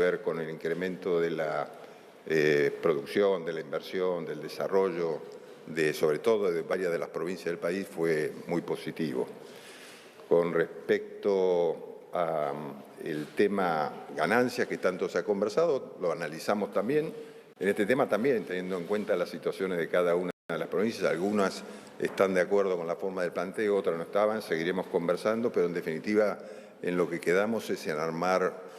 ver con el incremento de la producción, de la inversión, del desarrollo, sobre todo de varias de las provincias del país, fue muy positivo. Con respecto al tema ganancias que tanto se ha conversado, lo analizamos también. En este tema también, teniendo en cuenta las situaciones de cada una de las provincias, algunas están de acuerdo con la forma del planteo, otras no estaban, seguiremos conversando, pero en definitiva en lo que quedamos es en armar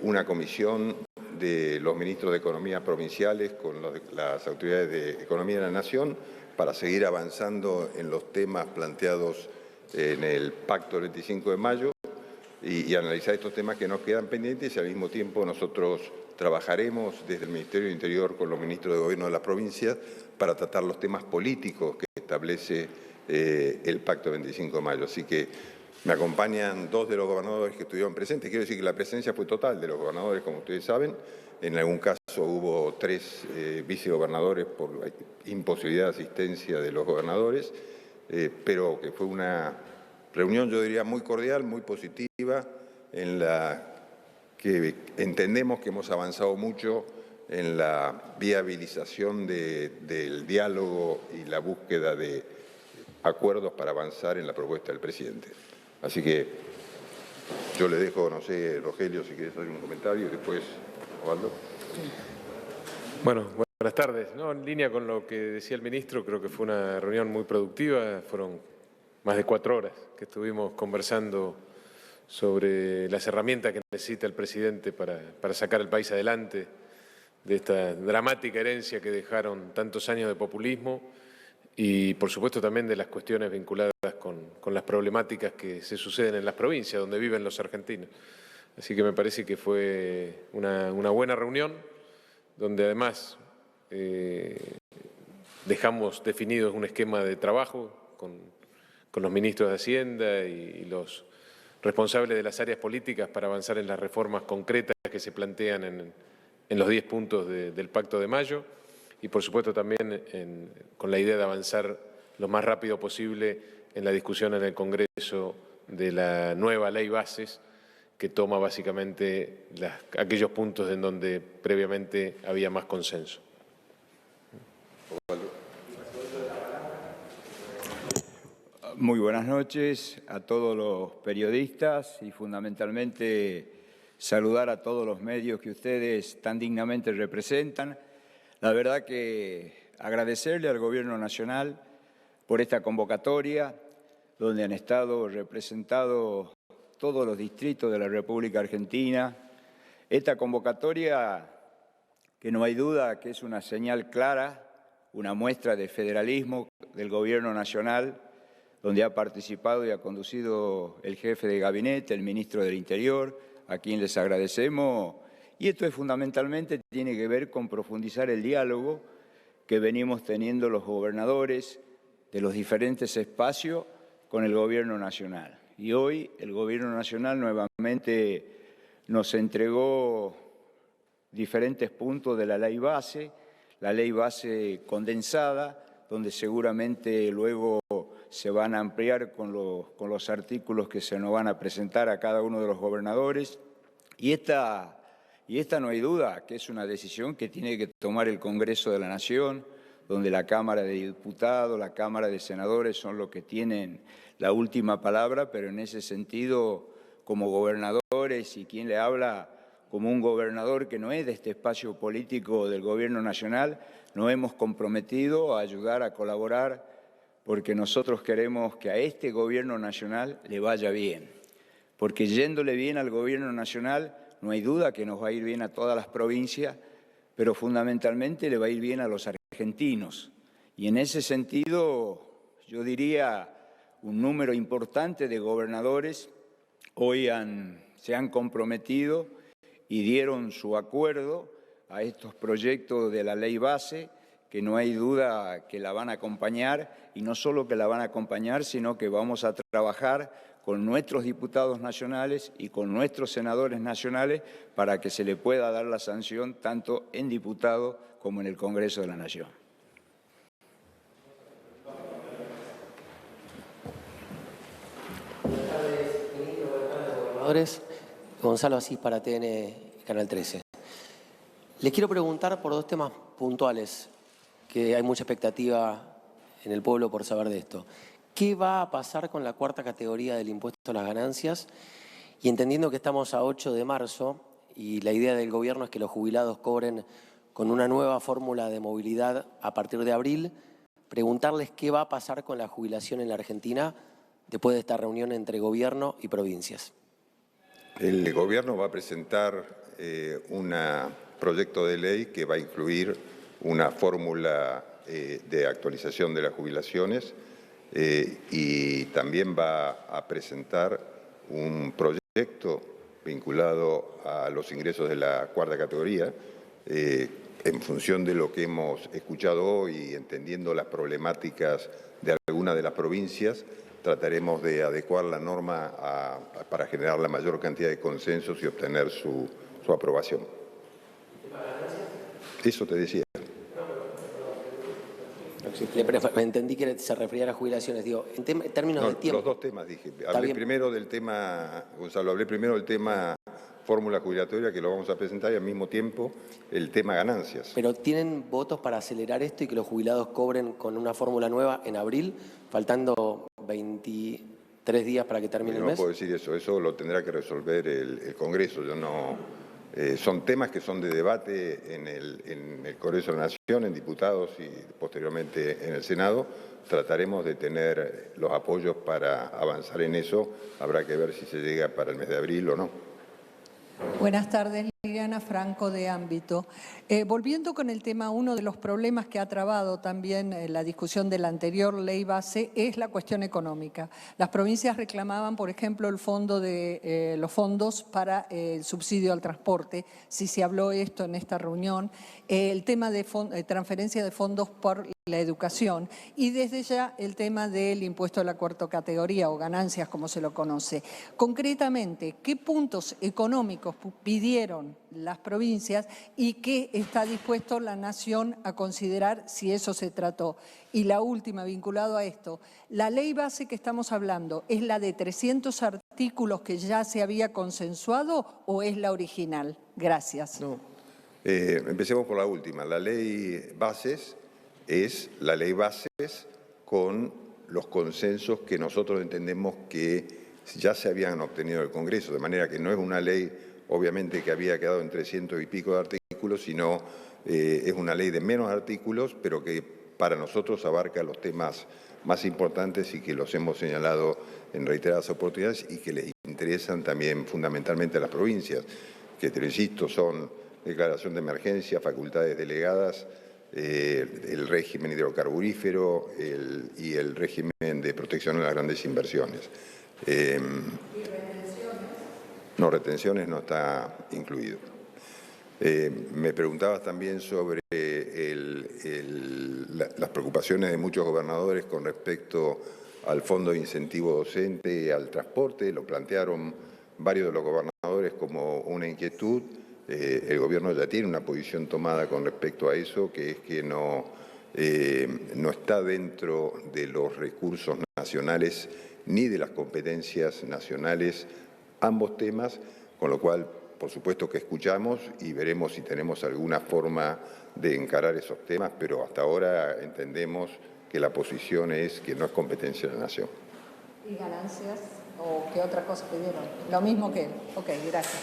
una comisión de los ministros de Economía provinciales con las autoridades de Economía de la Nación para seguir avanzando en los temas planteados en el Pacto del 25 de mayo y analizar estos temas que nos quedan pendientes y al mismo tiempo nosotros trabajaremos desde el Ministerio del Interior con los ministros de Gobierno de las provincias para tratar los temas políticos que establece el Pacto del 25 de mayo. Así que me acompañan dos de los gobernadores que estuvieron presentes. Quiero decir que la presencia fue total de los gobernadores, como ustedes saben. En algún caso hubo 3 vicegobernadores por imposibilidad de asistencia de los gobernadores, pero que fue una reunión, yo diría, muy cordial, muy positiva, en la que entendemos que hemos avanzado mucho en la viabilización del diálogo y la búsqueda de acuerdos para avanzar en la propuesta del presidente. Así que yo le dejo, no sé, Rogelio, si quieres hacer un comentario y después, Osvaldo. Bueno, buenas tardes. No, en línea con lo que decía el ministro, creo que fue una reunión muy productiva. Fueron más de 4 horas que estuvimos conversando sobre las herramientas que necesita el presidente para sacar al país adelante de esta dramática herencia que dejaron tantos años de populismo y, por supuesto, también de las cuestiones vinculadas con las problemáticas que se suceden en las provincias donde viven los argentinos. Así que me parece que fue una buena reunión, donde además dejamos definidos un esquema de trabajo con los ministros de Hacienda y los responsables de las áreas políticas para avanzar en las reformas concretas que se plantean en los 10 puntos del Pacto de Mayo y, por supuesto, también con la idea de avanzar lo más rápido posible en la discusión en el Congreso de la nueva ley bases que toma básicamente aquellos puntos en donde previamente había más consenso. Muy buenas noches a todos los periodistas y fundamentalmente saludar a todos los medios que ustedes tan dignamente representan. La verdad que agradecerle al Gobierno Nacional por esta convocatoria, donde han estado representados todos los distritos de la República Argentina. Esta convocatoria, que no hay duda que es una señal clara, una muestra de federalismo del Gobierno Nacional, donde ha participado y ha conducido el jefe de gabinete, el ministro del Interior, a quien les agradecemos. Y esto fundamentalmente tiene que ver con profundizar el diálogo que venimos teniendo los gobernadores de los diferentes espacios con el Gobierno Nacional. Y hoy el Gobierno Nacional nuevamente nos entregó diferentes puntos de la ley base condensada, donde seguramente luego se van a ampliar con los artículos que se nos van a presentar a cada uno de los gobernadores. Y esta no hay duda que es una decisión que tiene que tomar el Congreso de la Nación, donde la Cámara de Diputados, la Cámara de Senadores son los que tienen la última palabra, pero en ese sentido, como gobernadores y quien le habla como un gobernador que no es de este espacio político del Gobierno Nacional, nos hemos comprometido a ayudar, a colaborar, porque nosotros queremos que a este Gobierno Nacional le vaya bien. Porque yéndole bien al Gobierno Nacional, no hay duda que nos va a ir bien a todas las provincias, pero fundamentalmente le va a ir bien a los argentinos. Y en ese sentido, yo diría, un número importante de gobernadores hoy se han comprometido y dieron su acuerdo a estos proyectos de la ley base, que no hay duda que la van a acompañar, y no solo que la van a acompañar, sino que vamos a trabajar con nuestros diputados nacionales y con nuestros senadores nacionales para que se le pueda dar la sanción tanto en diputados como en el Congreso de la Nación. Buenas tardes, ministro. Buenas tardes, gobernadores. Gonzalo Asís para TN Canal 13. Les quiero preguntar por dos temas puntuales, que hay mucha expectativa en el pueblo por saber de esto. ¿Qué va a pasar con la cuarta categoría del impuesto a las ganancias? Y entendiendo que estamos a 8 de marzo y la idea del gobierno es que los jubilados cobren con una nueva fórmula de movilidad a partir de abril, preguntarles qué va a pasar con la jubilación en la Argentina después de esta reunión entre gobierno y provincias. El gobierno va a presentar un proyecto de ley que va a incluir una fórmula de actualización de las jubilaciones y también va a presentar un proyecto vinculado a los ingresos de la cuarta categoría. En función de lo que hemos escuchado hoy y entendiendo las problemáticas de algunas de las provincias, trataremos de adecuar la norma para generar la mayor cantidad de consensos y obtener su aprobación. Eso te decía. Entendí que se refería a las jubilaciones. Digo, en términos de tiempo. Los dos temas dije. Hablé primero del tema, Gonzalo, hablé primero del tema fórmula jubilatoria, que lo vamos a presentar, y al mismo tiempo el tema ganancias. ¿Pero tienen votos para acelerar esto y que los jubilados cobren con una fórmula nueva en abril, faltando 23 días para que termine el mes? No puedo decir eso lo tendrá que resolver el Congreso. Yo no... son temas que son de debate en el Congreso de la Nación, en diputados y posteriormente en el Senado. Trataremos de tener los apoyos para avanzar en eso. Habrá que ver si se llega para el mes de abril o no. Buenas tardes, Liliana Franco de Ámbito. Volviendo con el tema, uno de los problemas que ha trabado también la discusión de la anterior ley base es la cuestión económica. Las provincias reclamaban, por ejemplo, los fondos para el subsidio al transporte, si se habló esto en esta reunión, el tema de transferencia de fondos por la educación y desde ya el tema del impuesto a la cuarta categoría o ganancias, como se lo conoce. Concretamente, ¿qué puntos económicos pidieron las provincias y qué está dispuesto la Nación a considerar si eso se trató? Y la última, vinculado a esto, ¿la ley base que estamos hablando es la de 300 artículos que ya se había consensuado o es la original? Gracias. No. Empecemos por la última. La ley bases es la ley bases con los consensos que nosotros entendemos que ya se habían obtenido del Congreso, de manera que no es una ley, obviamente, que había quedado en 300 y pico de artículos, sino es una ley de menos artículos, pero que para nosotros abarca los temas más importantes y que los hemos señalado en reiteradas oportunidades y que les interesan también fundamentalmente a las provincias, que te lo insisto, son declaración de emergencia, facultades delegadas, el régimen hidrocarburífero y el régimen de protección a las grandes inversiones. ¿Y retenciones? No, retenciones no está incluido. Me preguntabas también sobre las preocupaciones de muchos gobernadores con respecto al Fondo de Incentivo Docente, al transporte. Lo plantearon varios de los gobernadores como una inquietud. El gobierno ya tiene una posición tomada con respecto a eso, que es que no está dentro de los recursos nacionales ni de las competencias nacionales ambos temas, con lo cual, por supuesto que escuchamos y veremos si tenemos alguna forma de encarar esos temas, pero hasta ahora entendemos que la posición es que no es competencia de la Nación. ¿Y ganancias o qué otra cosa pidieron? Lo mismo que él. Ok, gracias.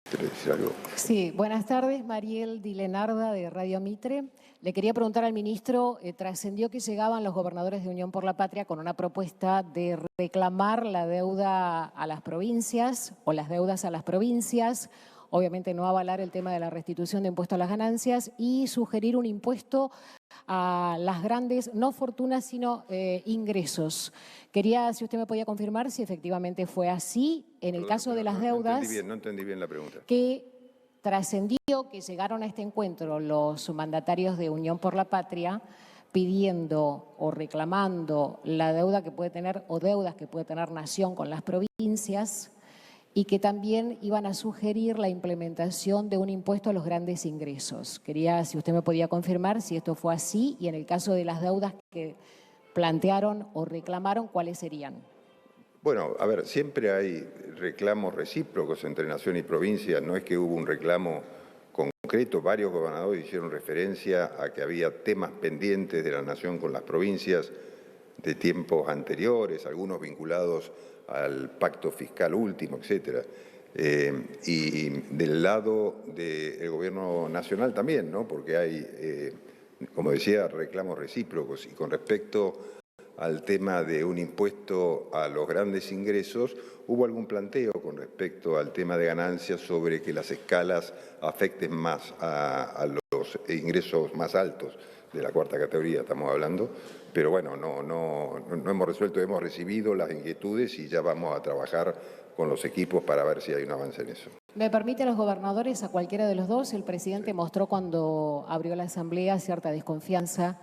¿Quieres decir algo? Sí, buenas tardes, Mariel Dilenarda de Radio Mitre. Le quería preguntar al ministro, trascendió que llegaban los gobernadores de Unión por la Patria con una propuesta de reclamar la deuda a las provincias o las deudas a las provincias, obviamente no avalar el tema de la restitución de impuesto a las ganancias y sugerir un impuesto a las grandes, no fortunas, sino ingresos. Quería, si usted me podía confirmar, si efectivamente fue así en el caso de las deudas. No entendí bien la pregunta. Que trascendió que llegaron a este encuentro los mandatarios de Unión por la Patria pidiendo o reclamando la deuda que puede tener o deudas que puede tener Nación con las provincias y que también iban a sugerir la implementación de un impuesto a los grandes ingresos. Quería, si usted me podía confirmar, si esto fue así y en el caso de las deudas que plantearon o reclamaron, ¿cuáles serían? Bueno, a ver, siempre hay reclamos recíprocos entre nación y provincia, no es que hubo un reclamo concreto, varios gobernadores hicieron referencia a que había temas pendientes de la nación con las provincias de tiempos anteriores, algunos vinculados al pacto fiscal último, etcétera. Y del lado del gobierno nacional también, ¿no? Porque hay, como decía, reclamos recíprocos. Y con respecto al tema de un impuesto a los grandes ingresos, hubo algún planteo con respecto al tema de ganancias sobre que las escalas afecten más a los ingresos más altos de la cuarta categoría, estamos hablando, pero bueno, no hemos resuelto, hemos recibido las inquietudes y ya vamos a trabajar con los equipos para ver si hay un avance en eso. ¿Me permite a los gobernadores, a cualquiera de los dos? El presidente mostró cuando abrió la asamblea cierta desconfianza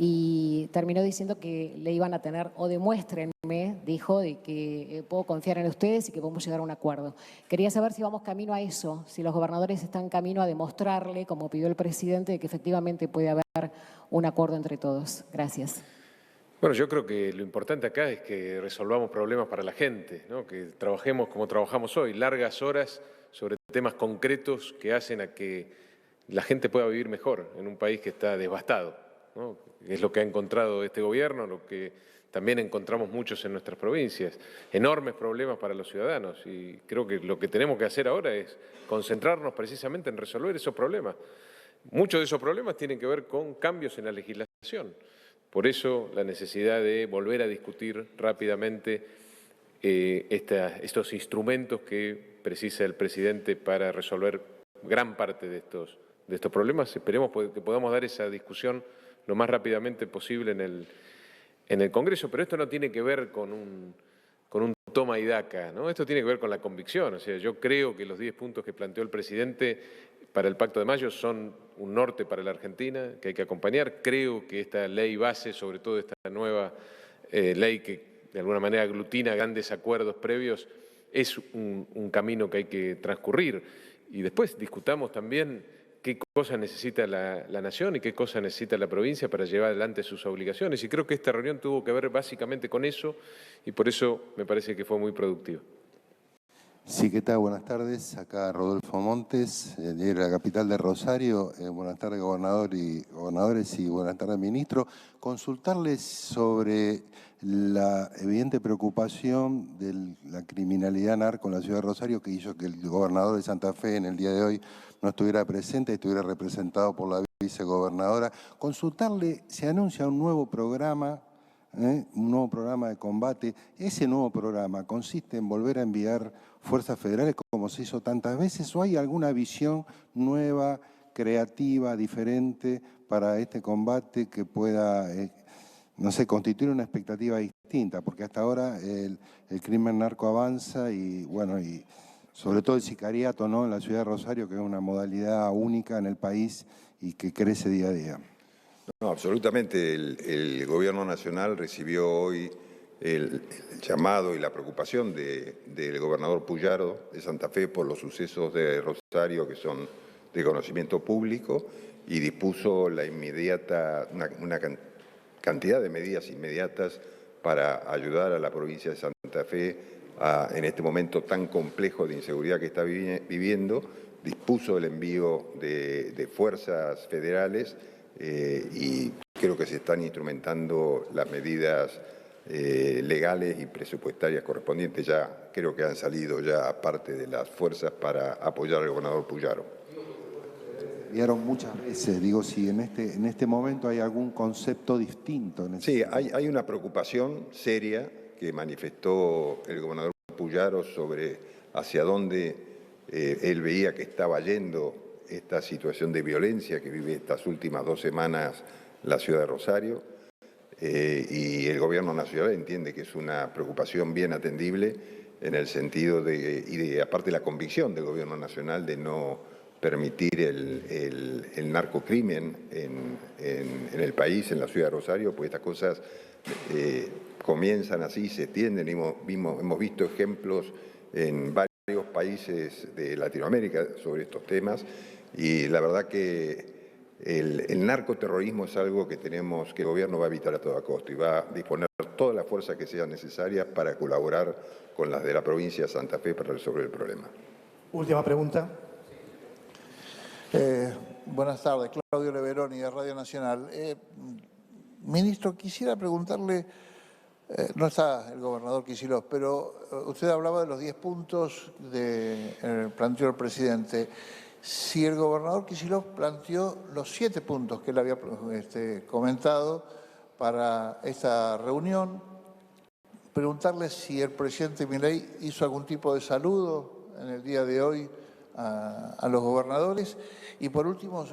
y terminó diciendo que le iban a tener, o demuéstrenme, dijo, de que puedo confiar en ustedes y que podemos llegar a un acuerdo. Quería saber si vamos camino a eso, si los gobernadores están camino a demostrarle, como pidió el presidente, de que efectivamente puede haber un acuerdo entre todos. Gracias. Bueno, yo creo que lo importante acá es que resolvamos problemas para la gente, ¿no? Que trabajemos como trabajamos hoy, largas horas sobre temas concretos que hacen a que la gente pueda vivir mejor en un país que está devastado, ¿no? Es lo que ha encontrado este gobierno, lo que también encontramos muchos en nuestras provincias. Enormes problemas para los ciudadanos y creo que lo que tenemos que hacer ahora es concentrarnos precisamente en resolver esos problemas. Muchos de esos problemas tienen que ver con cambios en la legislación. Por eso la necesidad de volver a discutir rápidamente estos instrumentos que precisa el presidente para resolver gran parte de estos problemas. Esperemos que podamos dar esa discusión lo más rápidamente posible en el Congreso, pero esto no tiene que ver con un toma y daca, ¿no? Esto tiene que ver con la convicción. O sea, yo creo que los 10 puntos que planteó el presidente para el Pacto de Mayo son un norte para la Argentina que hay que acompañar. Creo que esta ley base, sobre todo esta nueva ley que de alguna manera aglutina grandes acuerdos previos, es un camino que hay que transcurrir. Y después discutamos también qué cosas necesita la nación y qué cosas necesita la provincia para llevar adelante sus obligaciones. Y creo que esta reunión tuvo que ver básicamente con eso y por eso me parece que fue muy productiva. Sí, ¿qué tal? Buenas tardes. Acá Rodolfo Montes, de la capital de Rosario. Buenas tardes, gobernadores y buenas tardes, ministro. Consultarles sobre la evidente preocupación de la criminalidad narco en la ciudad de Rosario, que hizo que el gobernador de Santa Fe en el día de hoy no estuviera presente, estuviera representado por la vicegobernadora. Consultarle, se anuncia un nuevo programa de combate. ¿Ese nuevo programa consiste en volver a enviar fuerzas federales como se hizo tantas veces o hay alguna visión nueva, creativa, diferente para este combate que pueda, no sé, constituir una expectativa distinta? Porque hasta ahora el crimen narco avanza y, bueno, y sobre todo el sicariato, ¿no?, en la ciudad de Rosario, que es una modalidad única en el país y que crece día a día. No, absolutamente. El Gobierno Nacional recibió hoy el llamado y la preocupación del gobernador Puyaro de Santa Fe por los sucesos de Rosario que son de conocimiento público y dispuso una cantidad de medidas inmediatas para ayudar a la provincia de Santa Fe en este momento tan complejo de inseguridad que está viviendo. Dispuso el envío de fuerzas federales y creo que se están instrumentando las medidas legales y presupuestarias correspondientes. Ya creo que han salido ya parte de las fuerzas para apoyar al gobernador Puyaro. Vieron muchas veces, digo, si en este momento hay algún concepto distinto. Sí, hay una preocupación seria que manifestó el gobernador Puyaro sobre hacia dónde él veía que estaba yendo esta situación de violencia que vive estas últimas 2 semanas la ciudad de Rosario, y el gobierno nacional entiende que es una preocupación bien atendible en el sentido aparte la convicción del gobierno nacional de no permitir el narcocrimen en el país, en la ciudad de Rosario, pues estas cosas comienzan así, se extienden. Hemos visto ejemplos en varios países de Latinoamérica sobre estos temas y la verdad que el narcoterrorismo es algo que el gobierno va a evitar a toda costa y va a disponer toda la fuerza que sea necesaria para colaborar con las de la provincia de Santa Fe para resolver el problema. Última pregunta. Buenas tardes, Claudio Leveroni de Radio Nacional. Ministro, quisiera preguntarle, no está el gobernador Kicillof, pero usted hablaba de los 10 puntos que planteó el presidente. Si el gobernador Kicillof planteó los 7 puntos que él había comentado para esta reunión, preguntarle si el presidente Milei hizo algún tipo de saludo en el día de hoy a los gobernadores. Y por último,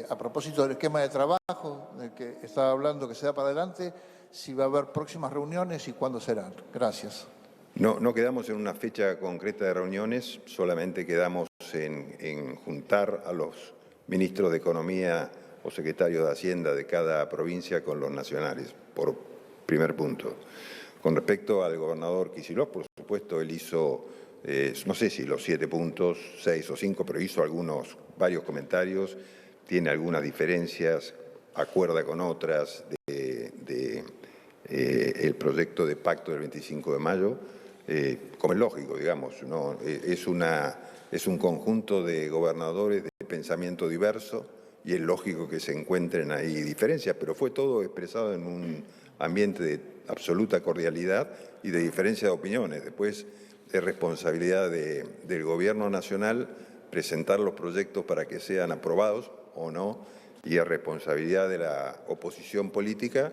a propósito del esquema de trabajo del que estaba hablando, que se da para adelante, si va a haber próximas reuniones y cuándo serán. Gracias. No quedamos en una fecha concreta de reuniones, solamente quedamos en juntar a los ministros de Economía o secretarios de Hacienda de cada provincia con los nacionales, por primer punto. Con respecto al gobernador Kicillof, por supuesto, él hizo, no sé si los 7 puntos, 6 o 5, pero hizo varios comentarios, tiene algunas diferencias, acuerda con otras el proyecto de pacto del 25 de mayo, como es lógico, digamos, ¿no? Es un conjunto de gobernadores de pensamiento diverso y es lógico que se encuentren ahí diferencias, pero fue todo expresado en un ambiente de absoluta cordialidad y de diferencia de opiniones. Después es responsabilidad del Gobierno Nacional presentar los proyectos para que sean aprobados o no, y es responsabilidad de la oposición política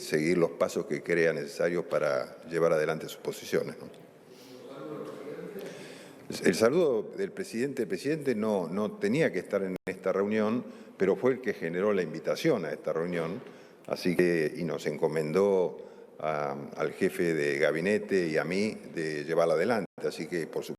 seguir los pasos que crea necesarios para llevar adelante sus posiciones, ¿no? El saludo del presidente, no tenía que estar en esta reunión, pero fue el que generó la invitación a esta reunión, así que, y nos encomendó al jefe de gabinete y a mí de llevarla adelante, así que por supuesto